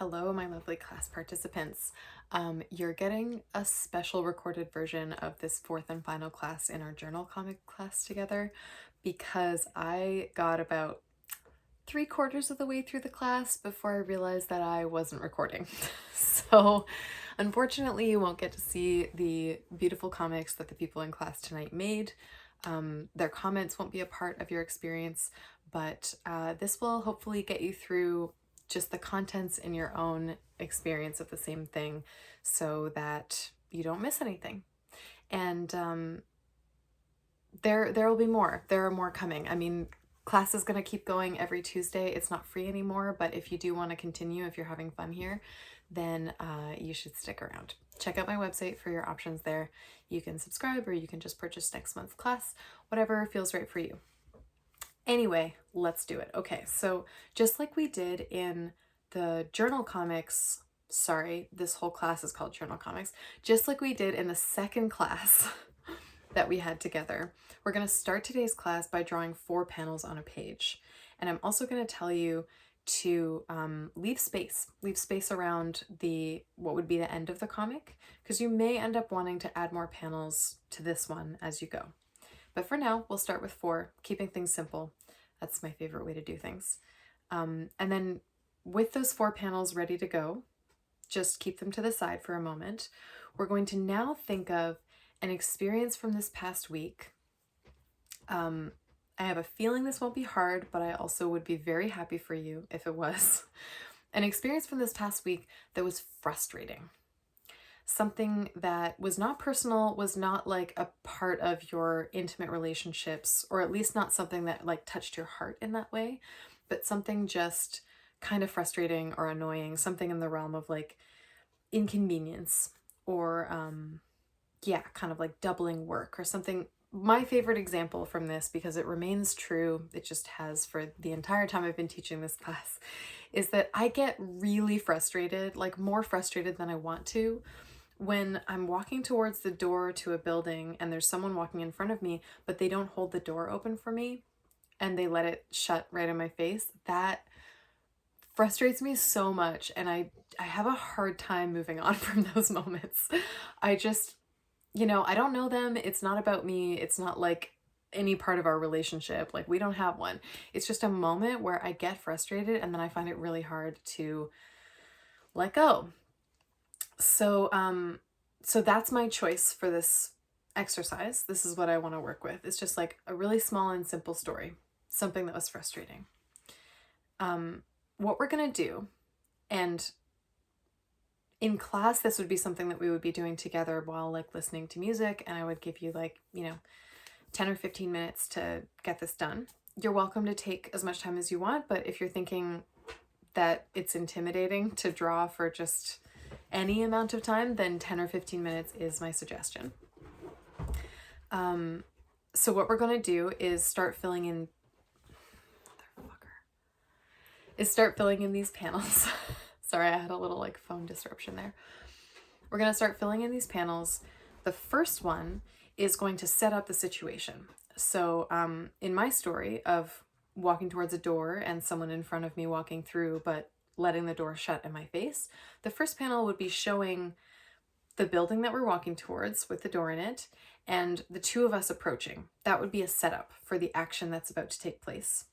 Hello, my lovely class participants. You're getting a special recorded version of this fourth and final class in our journal comic class together because I got about 3/4 of the way through the class before I realized that I wasn't recording. So unfortunately, you won't get to see the beautiful comics that the people in class tonight made. Their comments won't be a part of your experience, but this will hopefully get you through just the contents in your own experience of the same thing so that you don't miss anything. And there will be more. There are more coming. I mean, class is going to keep going every Tuesday. It's not free anymore, but if you do want to continue, if you're having fun here, then you should stick around. Check out my website for your options there. You can subscribe or you can just purchase next month's class, whatever feels right for you. Anyway, let's do it. Okay, so just like we did in the journal comics, sorry, this whole class is called journal comics, just like we did in the second class that we had together, we're going to start today's class by drawing 4 panels on a page. And I'm also going to tell you to leave space around what would be the end of the comic, because you may end up wanting to add more panels to this one as you go. But for now, we'll start with 4, keeping things simple. That's my favorite way to do things. And then with those 4 panels ready to go, just keep them to the side for a moment. We're going to now think of an experience from this past week. I have a feeling this won't be hard, but I also would be very happy for you if it was. An experience from this past week that was frustrating. Something that was not personal, was not like a part of your intimate relationships, or at least not something that like touched your heart in that way, but something just kind of frustrating or annoying, something in the realm of like inconvenience or yeah, kind of like doubling work or something. My favorite example from this, because it remains true, it just has for the entire time I've been teaching this class, is that I get really frustrated, like more frustrated than I want to, when I'm walking towards the door to a building and there's someone walking in front of me, but they don't hold the door open for me and they let it shut right in my face. That frustrates me so much, and I have a hard time moving on from those moments. I just, I don't know them. It's not about me. It's not like any part of our relationship. Like, we don't have one. It's just a moment where I get frustrated and then I find it really hard to let go. So, so that's my choice for this exercise. This is what I want to work with. It's just like a really small and simple story, something that was frustrating. What we're going to do, and in class, this would be something that we would be doing together while like listening to music, and I would give you like, 10 or 15 minutes to get this done. You're welcome to take as much time as you want, but if you're thinking that it's intimidating to draw for just any amount of time, then 10 or 15 minutes is my suggestion. So what we're going to do is start filling in these panels. Sorry, I had a little like phone disruption there. We're going to start filling in these panels. The first one is going to set up the situation. So in my story of walking towards a door and someone in front of me walking through, but letting the door shut in my face, the first panel would be showing the building that we're walking towards with the door in it and the two of us approaching. That would be a setup for the action that's about to take place.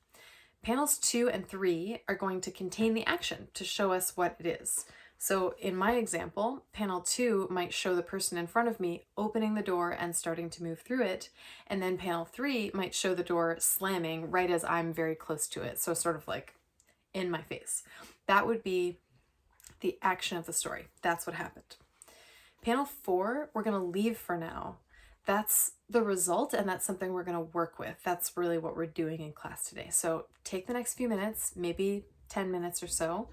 Panels 2 and 3 are going to contain the action to show us what it is. So in my example, panel 2 might show the person in front of me opening the door and starting to move through it. And then panel 3 might show the door slamming right as I'm very close to it. So sort of like in my face. That would be the action of the story. That's what happened. Panel 4, we're going to leave for now. That's the result, and that's something we're going to work with. That's really what we're doing in class today. So take the next few minutes, maybe 10 minutes or so,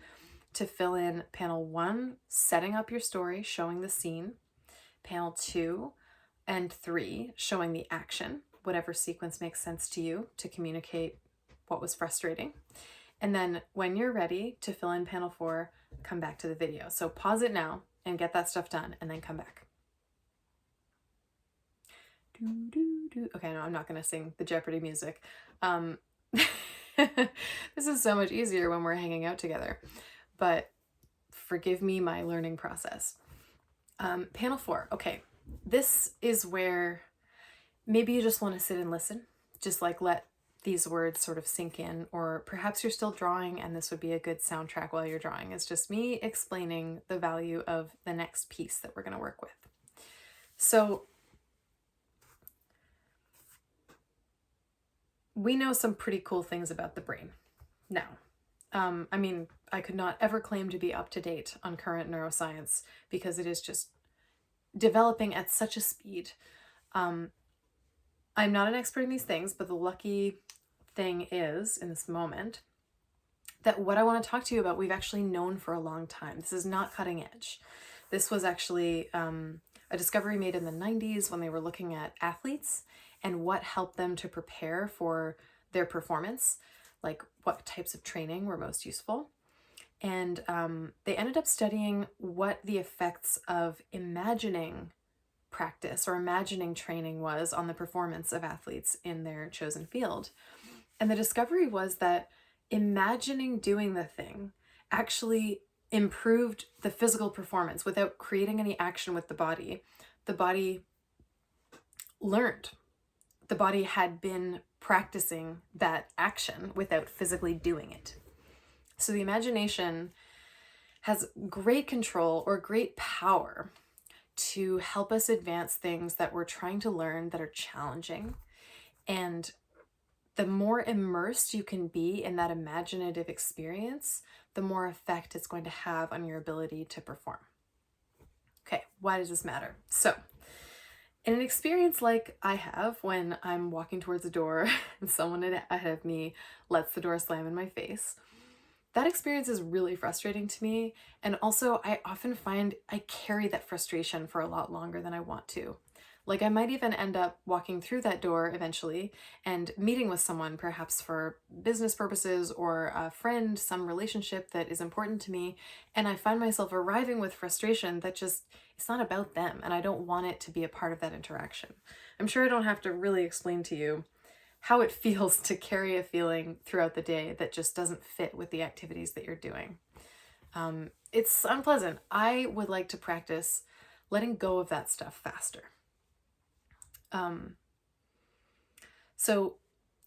to fill in panel 1, setting up your story, showing the scene, panel 2 and 3, showing the action, whatever sequence makes sense to you to communicate what was frustrating. And then when you're ready to fill in panel 4, come back to the video. So pause it now and get that stuff done, and then come back. Okay, no, I'm not going to sing the Jeopardy music. This is so much easier when we're hanging out together. But Forgive me my learning process. Panel 4. Okay, this is where maybe you just want to sit and listen, just like let these words sort of sink in, or perhaps you're still drawing and this would be a good soundtrack while you're drawing. It's just me explaining the value of the next piece that we're going to work with. So we know some pretty cool things about the brain now. I mean, I could not ever claim to be up to date on current neuroscience because it is just developing at such a speed. I'm not an expert in these things, but the lucky thing is, in this moment, that what I want to talk to you about, we've actually known for a long time. This is not cutting edge. This was actually a discovery made in the 90s when they were looking at athletes and what helped them to prepare for their performance, like what types of training were most useful. And they ended up studying what the effects of imagining practice or imagining training was on the performance of athletes in their chosen field. And the discovery was that imagining doing the thing actually improved the physical performance without creating any action with the body. The body learned. The body had been practicing that action without physically doing it. So the imagination has great control or great power to help us advance things that we're trying to learn that are challenging. And the more immersed you can be in that imaginative experience, the more effect it's going to have on your ability to perform. Okay, why does this matter? So, in an experience like I have when I'm walking towards the door and someone ahead of me lets the door slam in my face, that experience is really frustrating to me. And also, I often find I carry that frustration for a lot longer than I want to. Like, I might even end up walking through that door eventually and meeting with someone, perhaps for business purposes or a friend, some relationship that is important to me. And I find myself arriving with frustration that just, it's not about them. And I don't want it to be a part of that interaction. I'm sure I don't have to really explain to you how it feels to carry a feeling throughout the day that just doesn't fit with the activities that you're doing. It's unpleasant. I would like to practice letting go of that stuff faster. So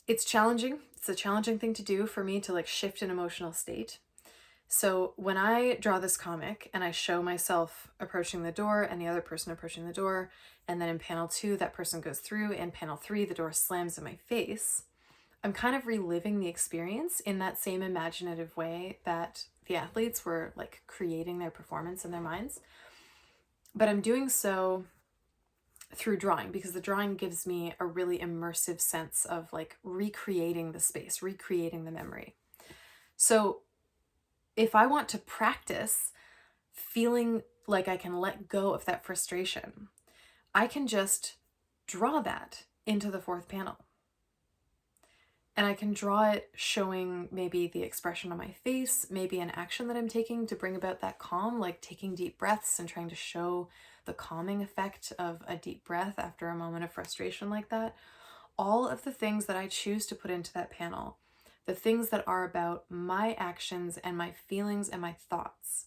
it's challenging. It's a challenging thing to do for me to like shift an emotional state. So when I draw this comic and I show myself approaching the door and the other person approaching the door, and then in panel 2, that person goes through, in panel 3, the door slams in my face, I'm kind of reliving the experience in that same imaginative way that the athletes were like creating their performance in their minds. But I'm doing so through drawing because the drawing gives me a really immersive sense of like recreating the space, recreating the memory. So if I want to practice feeling like I can let go of that frustration, I can just draw that into the 4th panel. And I can draw it showing maybe the expression on my face, maybe an action that I'm taking to bring about that calm, like taking deep breaths and trying to show the calming effect of a deep breath after a moment of frustration like that. All of the things that I choose to put into that panel, the things that are about my actions and my feelings and my thoughts,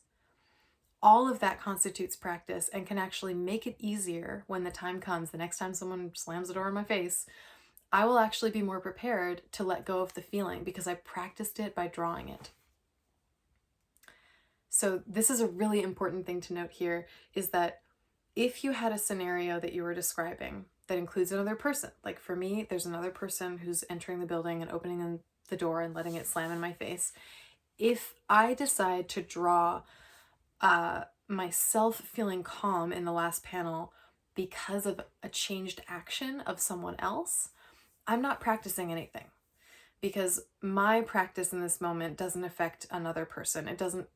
all of that constitutes practice and can actually make it easier when the time comes, the next time someone slams the door in my face, I will actually be more prepared to let go of the feeling because I practiced it by drawing it. So this is a really important thing to note here, is that if you had a scenario that you were describing that includes another person, like for me, there's another person who's entering the building and opening the door and letting it slam in my face. If I decide to draw myself feeling calm in the last panel because of a changed action of someone else, I'm not practicing anything because my practice in this moment doesn't affect another person. It doesn't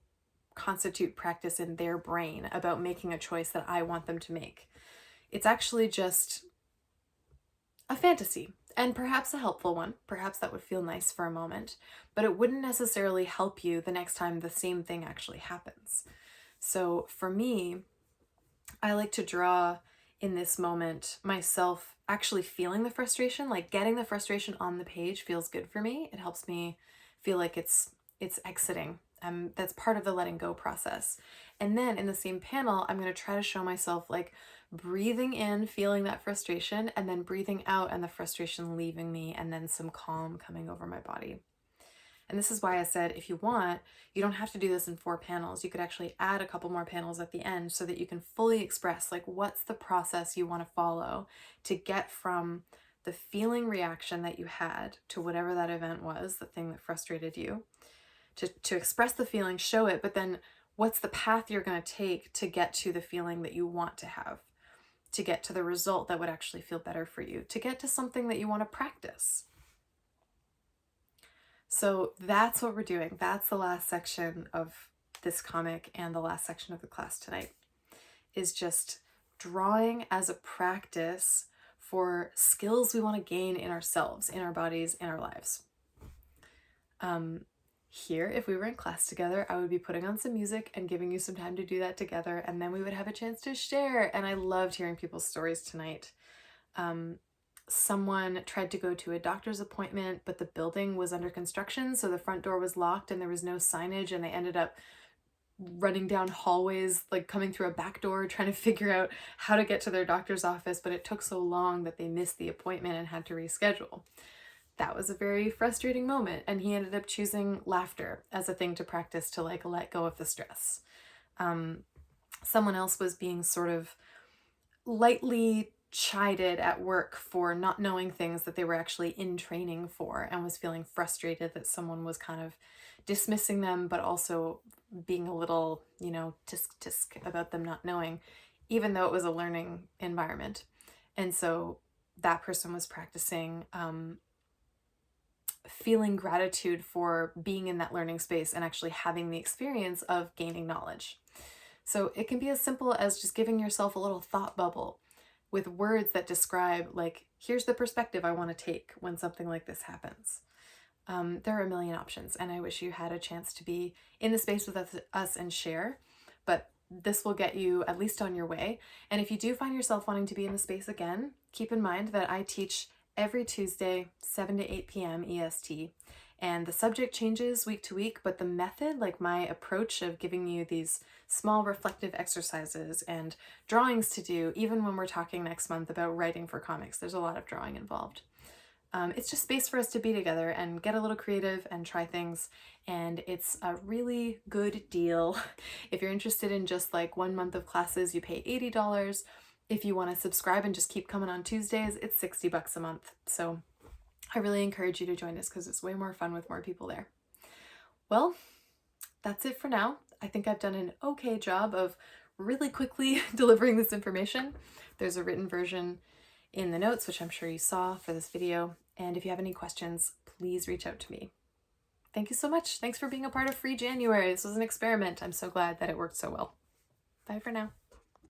constitute practice in their brain about making a choice that I want them to make. It's actually just a fantasy, and perhaps a helpful one. Perhaps that would feel nice for a moment, but it wouldn't necessarily help you the next time the same thing actually happens. So for me, I like to draw in this moment myself actually feeling the frustration, like getting the frustration on the page feels good for me. It helps me feel like it's exiting That's part of the letting go process. And then in the same panel, I'm going to try to show myself like breathing in, feeling that frustration, and then breathing out and the frustration leaving me, and then some calm coming over my body. And this is why I said, if you want, you don't have to do this in 4 panels. You could actually add a couple more panels at the end so that you can fully express like what's the process you want to follow to get from the feeling reaction that you had to whatever that event was, the thing that frustrated you, to express the feeling, show it, but then what's the path you're going to take to get to the feeling that you want to have, to get to the result that would actually feel better for you, to get to something that you want to practice. So that's what we're doing. That's the last section of this comic and the last section of the class tonight, is just drawing as a practice for skills we want to gain in ourselves, in our bodies, in our lives. Here, if we were in class together, I would be putting on some music and giving you some time to do that together, and then we would have a chance to share. And I loved hearing people's stories tonight. Someone tried to go to a doctor's appointment, but the building was under construction, so the front door was locked and there was no signage, and they ended up running down hallways, like coming through a back door, trying to figure out how to get to their doctor's office, but it took so long that they missed the appointment and had to reschedule. That was a very frustrating moment, and he ended up choosing laughter as a thing to practice to like let go of the stress. Someone else was being sort of lightly chided at work for not knowing things that they were actually in training for, and was feeling frustrated that someone was kind of dismissing them, but also being a little, tisk about them not knowing, even though it was a learning environment. And so that person was practicing feeling gratitude for being in that learning space and actually having the experience of gaining knowledge. So it can be as simple as just giving yourself a little thought bubble with words that describe, like, here's the perspective I want to take when something like this happens. There are a million options, and I wish you had a chance to be in the space with us and share, but this will get you at least on your way. And if you do find yourself wanting to be in the space again, keep in mind that I teach every Tuesday, 7 to 8 p.m. EST. And the subject changes week to week, but the method, like my approach of giving you these small reflective exercises and drawings to do, even when we're talking next month about writing for comics, there's a lot of drawing involved. It's just space for us to be together and get a little creative and try things. And it's a really good deal. If you're interested in just like 1 month of classes, you pay $80. If you want to subscribe and just keep coming on Tuesdays, it's $60 a month. So I really encourage you to join us because it's way more fun with more people there. Well, that's it for now. I think I've done an okay job of really quickly delivering this information. There's a written version in the notes, which I'm sure you saw for this video. And if you have any questions, please reach out to me. Thank you so much. Thanks for being a part of Free January. This was an experiment. I'm so glad that it worked so well. Bye for now.